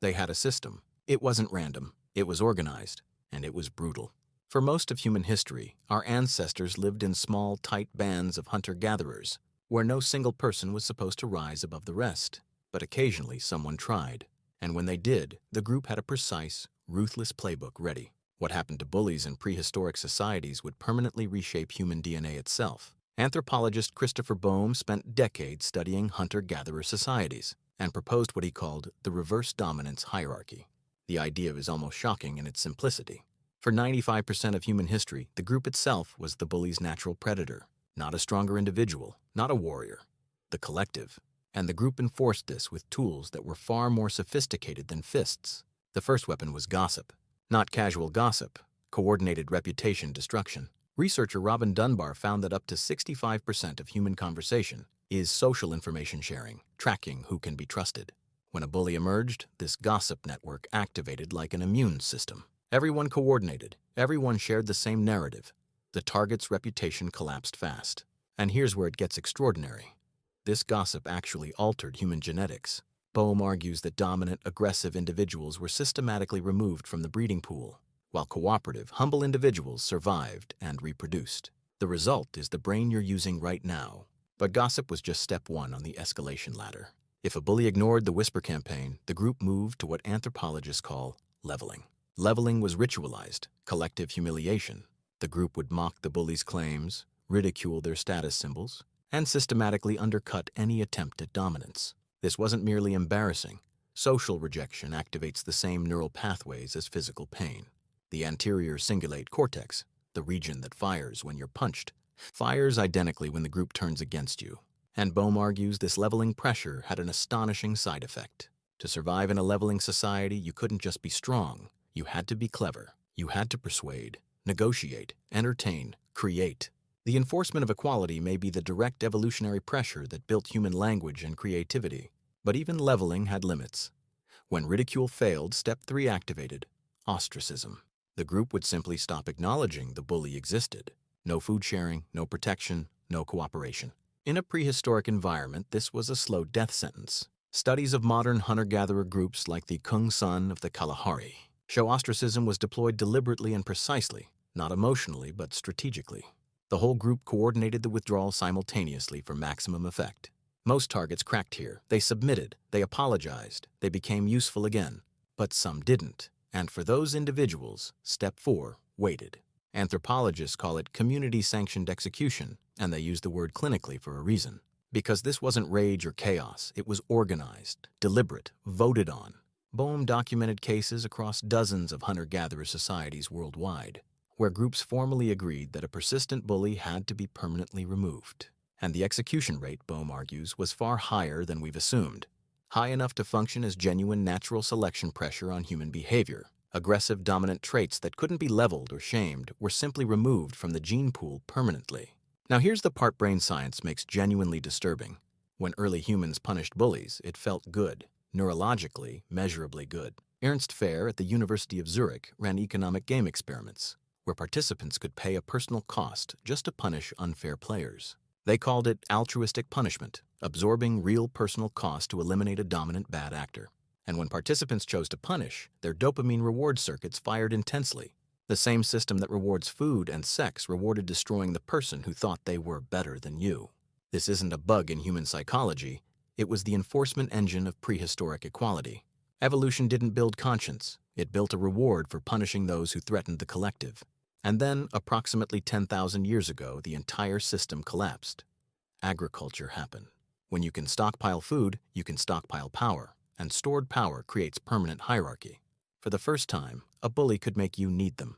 They had a system. It wasn't random, it was organized, and it was brutal. For most of human history, our ancestors lived in small, tight bands of hunter-gatherers, where no single person was supposed to rise above the rest. But occasionally someone tried, and when they did, the group had a precise, ruthless playbook ready. What happened to bullies in prehistoric societies would permanently reshape human DNA itself. Anthropologist Christopher Boehm spent decades studying hunter-gatherer societies and proposed what he called the reverse dominance hierarchy. The idea is almost shocking in its simplicity. For 95% of human history, the group itself was the bully's natural predator, not a stronger individual, not a warrior, the collective. And the group enforced this with tools that were far more sophisticated than fists. The first weapon was gossip. Not casual gossip, coordinated reputation destruction. Researcher Robin Dunbar found that up to 65% of human conversation is social information sharing, tracking who can be trusted. When a bully emerged, this gossip network activated like an immune system. Everyone coordinated, everyone shared the same narrative. The target's reputation collapsed fast. And here's where it gets extraordinary. This gossip actually altered human genetics. Boehm argues that dominant, aggressive individuals were systematically removed from the breeding pool, while cooperative, humble individuals survived and reproduced. The result is the brain you're using right now. But gossip was just step one on the escalation ladder. If a bully ignored the whisper campaign, the group moved to what anthropologists call leveling. Leveling was ritualized, collective humiliation. The group would mock the bully's claims, ridicule their status symbols, and systematically undercut any attempt at dominance. This wasn't merely embarrassing. Social rejection activates the same neural pathways as physical pain. The anterior cingulate cortex, the region that fires when you're punched, fires identically when the group turns against you. And Boehm argues this leveling pressure had an astonishing side effect. To survive in a leveling society, you couldn't just be strong. You had to be clever. You had to persuade, negotiate, entertain, create. The enforcement of equality may be the direct evolutionary pressure that built human language and creativity. But even leveling had limits. When ridicule failed, step 3 activated: ostracism. The group would simply stop acknowledging the bully existed. No food sharing, no protection, no cooperation. In a prehistoric environment, this was a slow death sentence. Studies of modern hunter-gatherer groups like the Kung Sun of the Kalahari show ostracism was deployed deliberately and precisely, not emotionally but strategically. The whole group coordinated the withdrawal simultaneously for maximum effect. Most targets cracked here. They submitted, they apologized, they became useful again. But some didn't. And for those individuals, step 4 waited. Anthropologists call it community-sanctioned execution, and they use the word clinically for a reason. Because this wasn't rage or chaos, it was organized, deliberate, voted on. Boehm documented cases across dozens of hunter-gatherer societies worldwide, where groups formally agreed that a persistent bully had to be permanently removed. And the execution rate, Boehm argues, was far higher than we've assumed. High enough to function as genuine natural selection pressure on human behavior. Aggressive dominant traits that couldn't be leveled or shamed were simply removed from the gene pool permanently. Now here's the part brain science makes genuinely disturbing. When early humans punished bullies, it felt good, neurologically, measurably good. Ernst Fehr at the University of Zurich ran economic game experiments, where participants could pay a personal cost just to punish unfair players. They called it altruistic punishment, absorbing real personal cost to eliminate a dominant bad actor. And when participants chose to punish, their dopamine reward circuits fired intensely. The same system that rewards food and sex rewarded destroying the person who thought they were better than you. This isn't a bug in human psychology. It was the enforcement engine of prehistoric equality. Evolution didn't build conscience. It built a reward for punishing those who threatened the collective. And then, approximately 10,000 years ago, the entire system collapsed. Agriculture happened. When you can stockpile food, you can stockpile power, and stored power creates permanent hierarchy. For the first time, a bully could make you need them.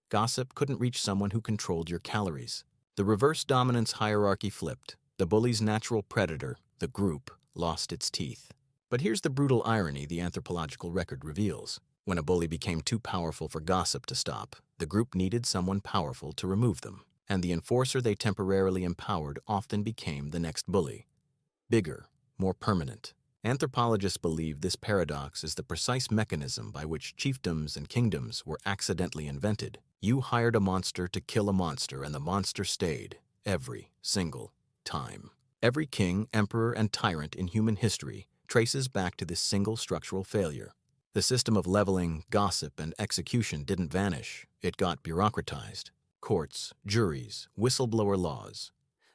Gossip couldn't reach someone who controlled your calories. The reverse dominance hierarchy flipped. The bully's natural predator, the group, lost its teeth. But here's the brutal irony the anthropological record reveals. When a bully became too powerful for gossip to stop, the group needed someone powerful to remove them. And the enforcer they temporarily empowered often became the next bully. Bigger, more permanent. Anthropologists believe this paradox is the precise mechanism by which chiefdoms and kingdoms were accidentally invented. You hired a monster to kill a monster, and the monster stayed, every single time. Every king, emperor, and tyrant in human history traces back to this single structural failure. The system of leveling, gossip, and execution didn't vanish. It got bureaucratized. Courts, juries, whistleblower laws.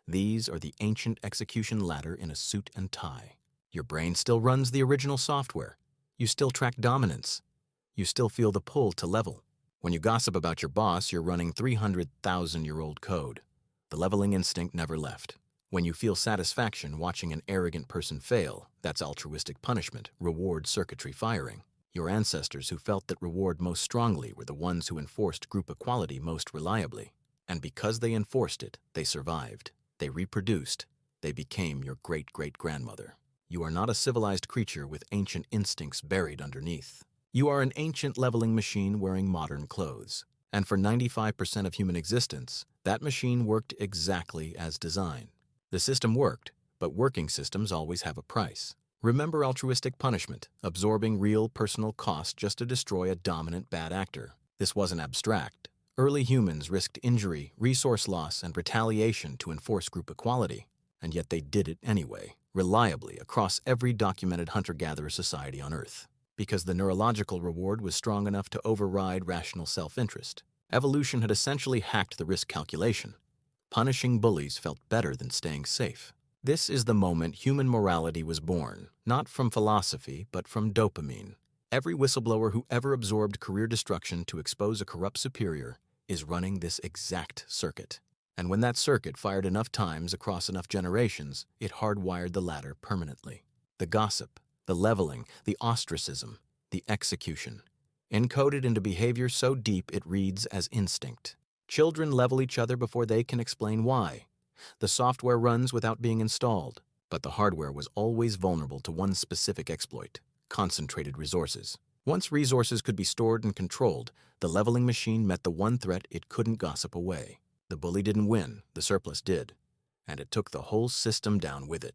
These are the ancient execution ladder in a suit and tie. Your brain still runs the original software. You still track dominance. You still feel the pull to level. When you gossip about your boss, you're running 300,000-year-old code. The leveling instinct never left. When you feel satisfaction watching an arrogant person fail, that's altruistic punishment, reward circuitry firing. Your ancestors who felt that reward most strongly were the ones who enforced group equality most reliably. And because they enforced it, they survived. They reproduced. They became your great-great-grandmother. You are not a civilized creature with ancient instincts buried underneath. You are an ancient leveling machine wearing modern clothes. And for 95% of human existence, that machine worked exactly as designed. The system worked, but working systems always have a price. Remember altruistic punishment, absorbing real personal cost just to destroy a dominant bad actor. This wasn't abstract. Early humans risked injury, resource loss, and retaliation to enforce group equality, and yet they did it anyway, reliably across every documented hunter-gatherer society on Earth, because the neurological reward was strong enough to override rational self-interest. Evolution had essentially hacked the risk calculation. Punishing bullies felt better than staying safe. This is the moment human morality was born, not from philosophy, but from dopamine. Every whistleblower who ever absorbed career destruction to expose a corrupt superior is running this exact circuit. And when that circuit fired enough times across enough generations, it hardwired the ladder permanently. The gossip, the leveling, the ostracism, the execution, encoded into behavior so deep it reads as instinct. Children level each other before they can explain why. The software runs without being installed, but the hardware was always vulnerable to one specific exploit: concentrated resources. Once resources could be stored and controlled, the leveling machine met the one threat it couldn't gossip away. The bully didn't win, the surplus did, and it took the whole system down with it.